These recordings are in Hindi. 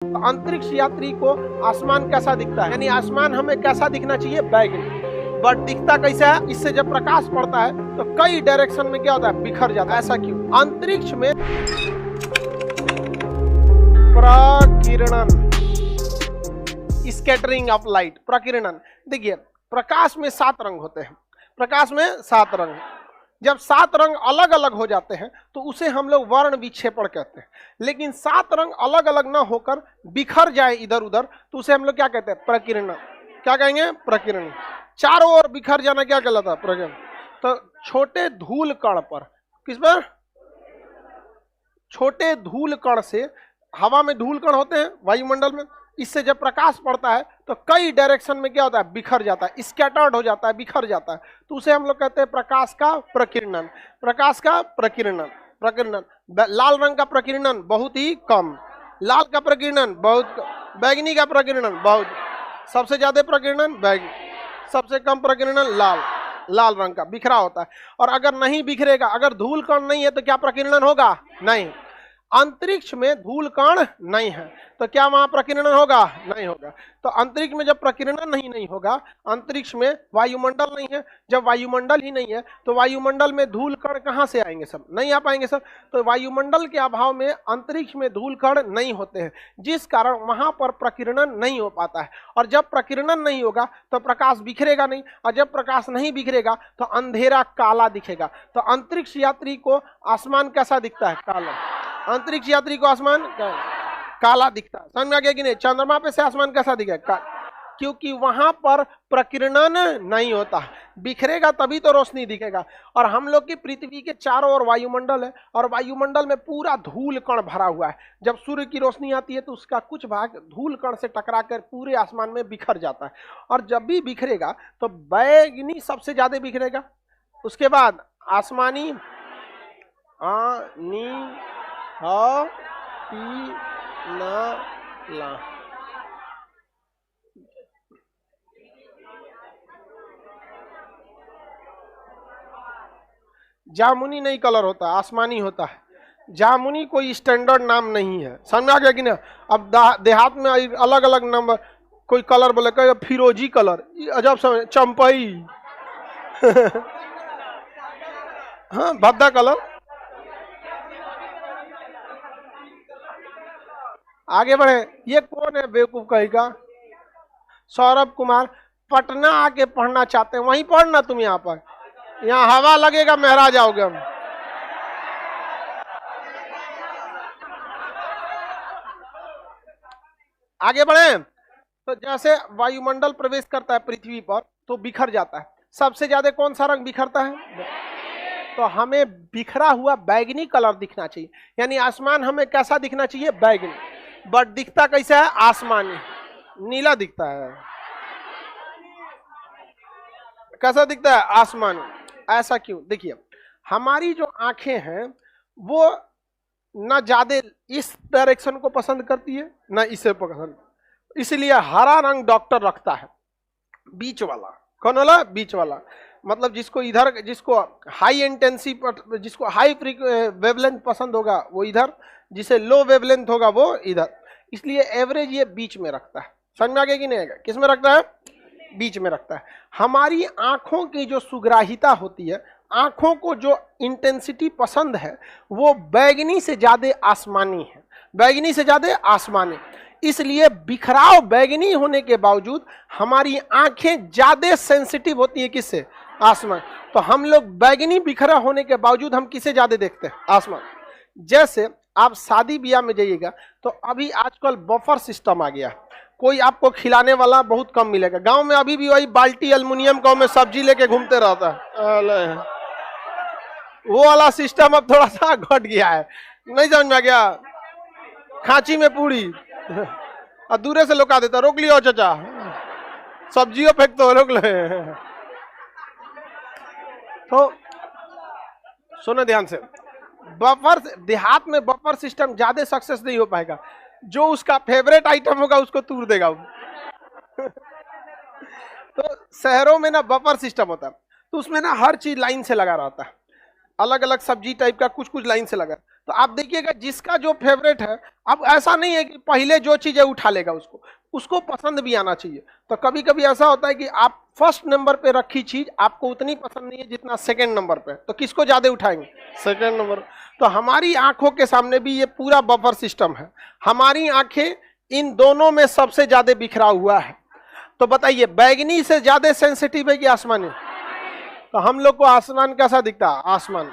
तो अंतरिक्ष यात्री को आसमान कैसा दिखता है, यानी आसमान हमें कैसा दिखना चाहिए, बैगनी। बट दिखता कैसा है, इससे जब प्रकाश पड़ता है तो कई डायरेक्शन में क्या होता है, बिखर जाता है। ऐसा क्यों? अंतरिक्ष में प्रकीर्णन, स्कैटरिंग ऑफ लाइट, प्रकीर्णन। देखिए प्रकाश में 7 रंग होते हैं, प्रकाश में 7 रंग। जब 7 रंग अलग अलग हो जाते हैं तो उसे हम लोग वर्ण विक्षेपण कहते हैं। लेकिन 7 रंग अलग अलग ना होकर बिखर जाए इधर उधर तो उसे हम लोग क्या कहते हैं, प्रकीर्णन। क्या कहेंगे, प्रकीर्णन। चारों ओर बिखर जाना क्या कहलाता है, प्रकीर्णन। तो छोटे धूल कण पर, किस पर, छोटे धूल कण से, हवा में धूल कण होते हैं वायुमंडल में, इससे जब प्रकाश पड़ता है तो कई डायरेक्शन में क्या होता है, बिखर जाता है, स्कैटर्ड हो जाता है, बिखर जाता है। तो उसे हम लोग कहते हैं प्रकाश का प्रकीर्णन। प्रकाश का प्रकीर्णन, प्रकीर्णन। लाल रंग का प्रकीर्णन बहुत ही कम, लाल का प्रकीर्णन बहुत, बैगनी का प्रकीर्णन बहुत, सबसे ज्यादा प्रकीर्णन बैगनी, सबसे कम प्रकीर्णन लाल, लाल रंग का बिखरा होता है। और अगर नहीं बिखरेगा, अगर धूल कण नहीं है तो क्या प्रकीर्णन होगा, नहीं। अंतरिक्ष में धूल कण नहीं है तो क्या वहां प्रकीर्णन होगा, नहीं होगा। तो अंतरिक्ष में जब प्रकीर्णन नहीं होगा, अंतरिक्ष में वायुमंडल नहीं है, जब वायुमंडल ही नहीं है तो वायुमंडल में धूल कण कहां से आएंगे, सब नहीं आ पाएंगे सब। तो वायुमंडल के अभाव में अंतरिक्ष में धूल कण नहीं होते हैं, जिस कारण वहां पर प्रकीर्णन नहीं हो पाता है। और जब प्रकीर्णन नहीं होगा तो प्रकाश बिखरेगा नहीं, और जब प्रकाश नहीं बिखरेगा तो अंधेरा काला दिखेगा। तो अंतरिक्ष यात्री को आसमान कैसा दिखता है, काला। अंतरिक्ष यात्री को आसमान काला दिखता है, समझ में आ गया कि नहीं। चंद्रमा पे से आसमान कैसा दिखेगा, क्योंकि वहां पर प्रकीर्णन नहीं होता, बिखरेगा तभी तो रोशनी दिखेगा। और हम लोग की पृथ्वी के चारों ओर वायुमंडल है, और वायुमंडल में पूरा धूल कण भरा हुआ है। जब सूर्य की रोशनी आती है तो उसका कुछ भाग धूल कण से टकरा कर पूरे आसमान में बिखर जाता है। और जब भी बिखरेगा तो बैगनी सबसे ज्यादा बिखरेगा, उसके बाद आसमानी, ला। जामुनी नहीं कलर होता, आसमानी होता है। जामुनी कोई स्टैंडर्ड नाम नहीं है, समझ आ गया कि ना। अब देहात में अलग अलग नंबर, कोई कलर बोले, कहीं फिरोजी कलर, अजब समझ, चंपई हाँ भद्दा कलर। आगे बढ़े, ये कौन है बेवकूफ कहेगा, सौरभ कुमार। पटना आके पढ़ना चाहते हैं, वहीं पढ़ना तुम, यहाँ पर, यहाँ हवा लगेगा महरा जाओगे हम। आगे बढ़े, तो जैसे वायुमंडल प्रवेश करता है पृथ्वी पर तो बिखर जाता है। सबसे ज्यादा कौन सा रंग बिखरता है, तो हमें बिखरा हुआ बैगनी कलर दिखना चाहिए, यानी आसमान हमें कैसा दिखना चाहिए, बैगनी। बट दिखता कैसा है, आसमानी, नीला दिखता है। कैसा दिखता है, आसमानी। ऐसा क्यों, देखिए हमारी जो आंखें हैं वो ना ज्यादा इस डायरेक्शन को पसंद करती है ना इसे पसंद, इसलिए हरा रंग डॉक्टर रखता है, बीच वाला। कौन वाला, बीच वाला। मतलब जिसको इधर, जिसको हाई इंटेंसिटी, जिसको हाई वेवलेंथ पसंद होगा वो इधर, जिसे लो वेवलेंथ होगा वो इधर, इसलिए एवरेज ये बीच में रखता है। समझ में आ गया कि नहीं आएगा, किस में रखता है, बीच में रखता है। हमारी आंखों की जो सुग्राहिता होती है, आंखों को जो इंटेंसिटी पसंद है वो बैगनी से ज्यादा आसमानी है, बैगनी से ज्यादा आसमानी। इसलिए बिखराव बैगनी होने के बावजूद हमारी आंखें ज्यादा सेंसिटिव होती है, किससे, आसमान। तो हम लोग बैगनी बिखरा होने के बावजूद हम किसे ज्यादा देखते हैं, आसमान। जैसे आप शादी ब्याह में जाइएगा तो अभी आजकल बफर सिस्टम आ गया, कोई आपको खिलाने वाला बहुत कम मिलेगा। गांव में अभी भी वही बाल्टी एल्युमिनियम गांव में सब्जी लेके घूमते रहता है, वो वाला सिस्टम अब थोड़ा सा घट गया है, नहीं समझ में आ गया। खांची में पूरी और दूरे से लुका देता, रोक लियो चाचा, सब्जियों फेंक तो रोक ले। तो सुनो ध्यान से, बफर, देहात में बफर सिस्टम ज्यादा सक्सेस नहीं हो पाएगा, जो उसका फेवरेट आइटम होगा उसको तूर देगा तो शहरों में ना बफर सिस्टम होता है, तो उसमें ना हर चीज लाइन से लगा रहता है, अलग अलग सब्जी टाइप का कुछ कुछ लाइन से लगा। तो आप देखिएगा जिसका जो फेवरेट है, अब ऐसा नहीं है कि पहले जो चीज है उठा लेगा, उसको उसको पसंद भी आना चाहिए। तो कभी कभी ऐसा होता है कि आप फर्स्ट नंबर पे रखी चीज आपको उतनी पसंद नहीं है जितना सेकंड नंबर पे, तो किसको ज्यादा उठाएंगे? Second number. तो हमारी आंखों के सामने भी ये पूरा बफर सिस्टम है, हमारी आंखें इन दोनों में सबसे ज्यादा बिखरा हुआ है। तो बताइए बैगनी से ज्यादा सेंसिटिव है कि आसमानी? तो हम लोग को आसमान कैसा दिखता है? आसमान।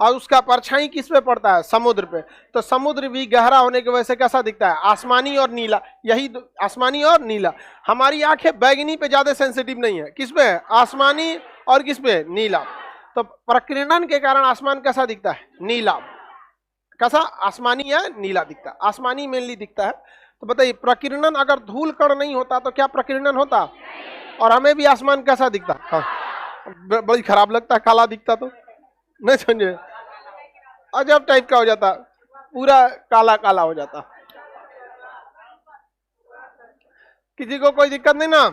और उसका परछाई किस पे पड़ता है? समुद्र पे। तो समुद्र भी गहरा होने की वजह से कैसा दिखता है? आसमानी और नीला। यही आसमानी और नीला। हमारी आंखें बैगनी पे ज्यादा सेंसिटिव नहीं है, किस पे है? आसमानी और किस पे? नीला। तो प्रकीर्णन के कारण आसमान कैसा दिखता है? नीला। कैसा? आसमानी या नीला दिखता है। आसमानी मेनली दिखता है। तो बताइए प्रकीर्णन अगर धूल कण नहीं होता तो क्या प्रकीर्णन होता? और हमें भी आसमान कैसा दिखता? हाँ, बड़ी खराब लगता है, काला दिखता तो नहीं समझे, अजब टाइप का हो जाता, पूरा काला काला हो जाता। किसी को कोई दिक्कत नहीं ना?